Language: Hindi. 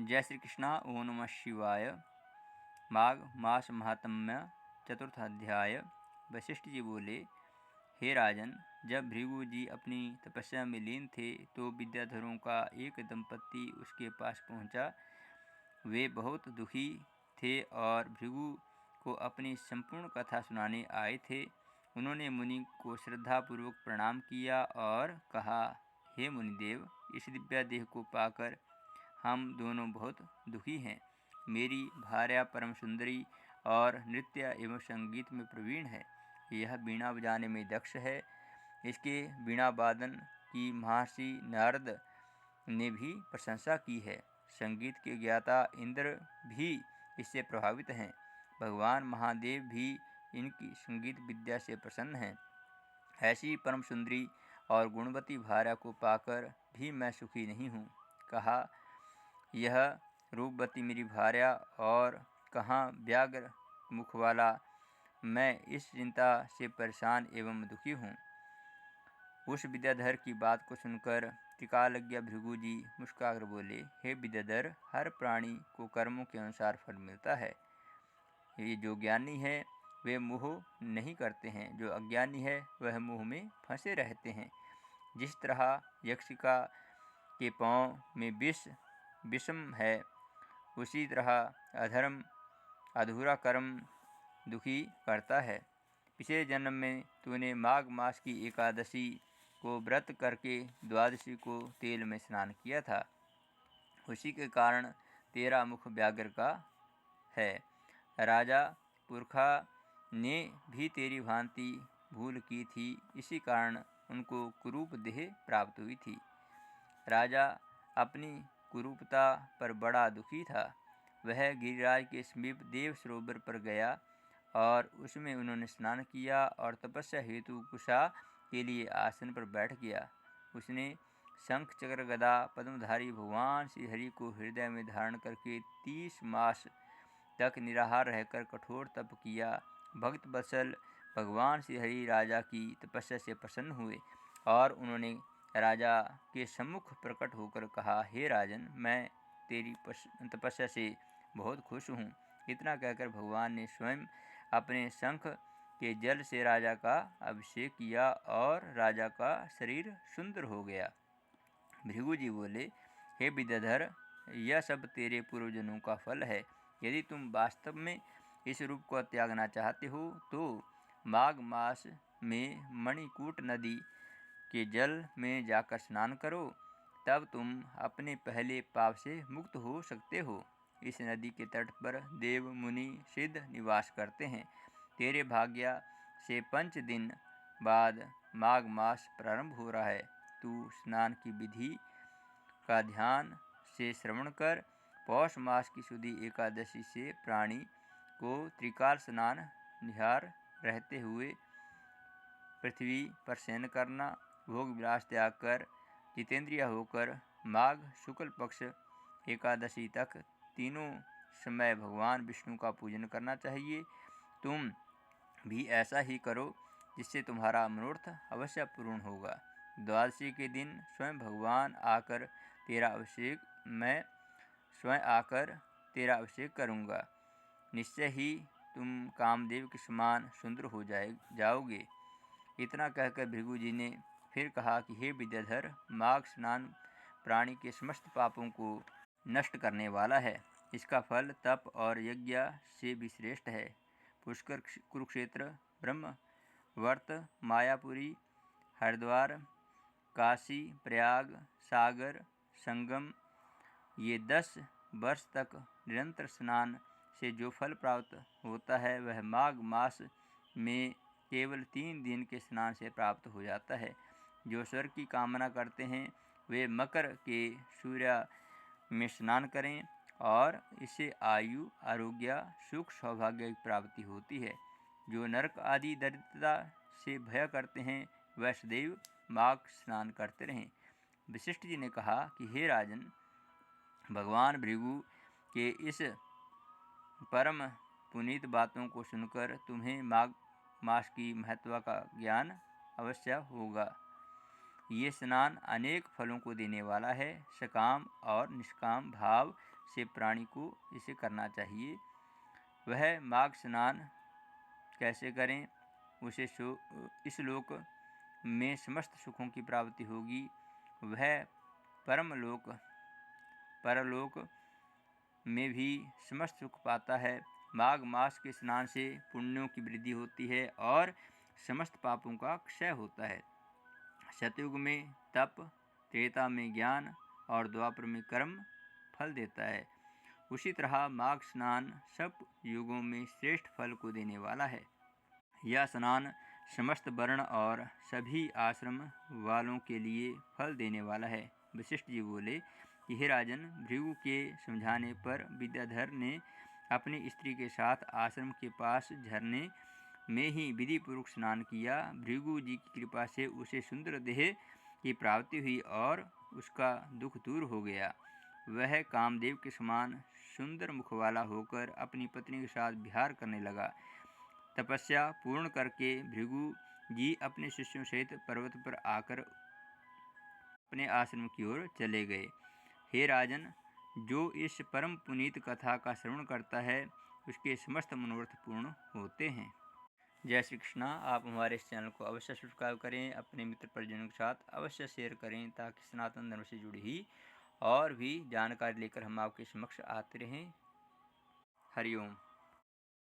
जय श्री कृष्णा। ओम नमः शिवाय। माघ मास महात्म्य चतुर्थ अध्याय। वशिष्ठ जी बोले, हे राजन, जब भृगु जी अपनी तपस्या में लीन थे तो विद्याधरों का एक दंपत्ति उसके पास पहुंचा। वे बहुत दुखी थे और भृगु को अपनी संपूर्ण कथा सुनाने आए थे। उन्होंने मुनि को श्रद्धापूर्वक प्रणाम किया और कहा, हे मुनिदेव, इस दिव्य देह को पाकर हम दोनों बहुत दुखी हैं। मेरी भार्या परम सुंदरी और नृत्य एवं संगीत में प्रवीण है। यह वीणा बजाने में दक्ष है। इसके वीणा वादन की महर्षि नारद ने भी प्रशंसा की है। संगीत के ज्ञाता इंद्र भी इससे प्रभावित हैं। भगवान महादेव भी इनकी संगीत विद्या से प्रसन्न हैं। ऐसी परम सुंदरी और गुणवती भार्या को पाकर भी मैं सुखी नहीं हूँ। कहा, यह रूपवती मेरी भार्या और कहाँ व्याघ्र मुख वाला मैं इस चिंता से परेशान एवं दुखी हूँ। उस विद्याधर की बात को सुनकर त्रिकालज्ञ भृगु जी मुस्कुराकर बोले, हे विद्याधर, हर प्राणी को कर्मों के अनुसार फल मिलता है। ये जो ज्ञानी है वे मोह नहीं करते हैं, जो अज्ञानी है वह मोह में फंसे रहते हैं। जिस तरह यक्षिका के पाँव में विषम है, उसी तरह अधर्म अधूरा कर्म दुखी करता है। पिछले जन्म में तूने माघ मास की एकादशी को व्रत करके द्वादशी को तेल में स्नान किया था। उसी के कारण तेरा मुख व्याघ्र का है। राजा पुरखा ने भी तेरी भांति भूल की थी, इसी कारण उनको कुरूप देह प्राप्त हुई थी। राजा अपनी कुरूपता पर बड़ा दुखी था। वह गिरिराज के समीप देव सरोवर पर गया और उसमें उन्होंने स्नान किया और तपस्या हेतु कुशा के लिए आसन पर बैठ गया। उसने शंख चक्र गदा पद्मधारी भगवान श्री हरि को हृदय में धारण करके 30 मास तक निराहार रहकर कठोर तप किया। भक्त वत्सल भगवान श्री हरि राजा की तपस्या से प्रसन्न हुए और उन्होंने राजा के सम्मुख प्रकट होकर कहा, हे राजन, मैं तेरी तपस्या से बहुत खुश हूँ। इतना कहकर भगवान ने स्वयं अपने शंख के जल से राजा का अभिषेक किया और राजा का शरीर सुंदर हो गया। भृगु जी बोले, हे विद्याधर, यह सब तेरे पूर्वजन्मों का फल है। यदि तुम वास्तव में इस रूप को त्यागना चाहते हो तो माघ मास में मणिकूट नदी के जल में जाकर स्नान करो, तब तुम अपने पहले पाप से मुक्त हो सकते हो। इस नदी के तट पर देव मुनि सिद्ध निवास करते हैं। तेरे भाग्य से 5 दिन बाद माघ मास प्रारंभ हो रहा है। तू स्नान की विधि का ध्यान से श्रवण कर। पौष मास की शुद्धि एकादशी से प्राणी को त्रिकाल स्नान निहार रहते हुए पृथ्वी पर शयन करना, भोग विलास त्याग कर जितेंद्रिय होकर माघ शुक्ल पक्ष एकादशी तक तीनों समय भगवान विष्णु का पूजन करना चाहिए। तुम भी ऐसा ही करो, जिससे तुम्हारा मनोरथ अवश्य पूर्ण होगा। द्वादशी के दिन स्वयं आकर तेरा अभिषेक करूँगा। निश्चय ही तुम कामदेव के समान सुंदर हो जाओगे। इतना कहकर भृगु जी ने फिर कहा कि हे विद्याधर, माघ स्नान प्राणी के समस्त पापों को नष्ट करने वाला है। इसका फल तप और यज्ञ से भी श्रेष्ठ है। पुष्कर, कुरुक्षेत्र, ब्रह्मवर्त, मायापुरी, हरिद्वार, काशी, प्रयाग, सागर, संगम, ये 10 वर्ष तक निरंतर स्नान से जो फल प्राप्त होता है वह माघ मास में केवल 3 दिन के स्नान से प्राप्त हो जाता है। जो स्वर्ग की कामना करते हैं वे मकर के सूर्य में स्नान करें और इससे आयु, आरोग्य, सुख, सौभाग्य की प्राप्ति होती है। जो नरक आदि दरिद्रता से भय करते हैं वह सदैव माघ स्नान करते रहें। वशिष्ठ जी ने कहा कि हे राजन, भगवान भृगु के इस परम पुनीत बातों को सुनकर तुम्हें माघ मास की महत्व का ज्ञान अवश्य होगा। ये स्नान अनेक फलों को देने वाला है। सकाम और निष्काम भाव से प्राणी को इसे करना चाहिए। वह माघ स्नान कैसे करें? उसे इस लोक में समस्त सुखों की प्राप्ति होगी। वह परलोक में भी समस्त सुख पाता है। माघ मास के स्नान से पुण्यों की वृद्धि होती है और समस्त पापों का क्षय होता है। सतयुग में तप, त्रेता में ज्ञान और द्वापर में कर्म फल देता है। उसी तरह माघ स्नान सब युगों में श्रेष्ठ फल को देने वाला है। यह स्नान समस्त वर्ण और सभी आश्रम वालों के लिए फल देने वाला है। वशिष्ठ जी बोले कि हे राजन, भृगु के समझाने पर विद्याधर ने अपनी स्त्री के साथ आश्रम के पास झरने में ही विधि पूर्वक स्नान किया। भृगु जी की कृपा से उसे सुंदर देह की प्राप्ति हुई और उसका दुख दूर हो गया। वह कामदेव के समान सुंदर मुख वाला होकर अपनी पत्नी के साथ विहार करने लगा। तपस्या पूर्ण करके भृगु जी अपने शिष्यों सहित पर्वत पर आकर अपने आश्रम की ओर चले गए। हे राजन, जो इस परम पुनीत कथा का श्रवण करता है उसके समस्त मनोरथ पूर्ण होते हैं। जय श्री कृष्णा। आप हमारे इस चैनल को अवश्य सब्सक्राइब करें, अपने मित्र परिजनों के साथ अवश्य शेयर करें ताकि सनातन धर्म से जुड़ी ही और भी जानकारी लेकर हम आपके समक्ष आते रहें। हरिओम।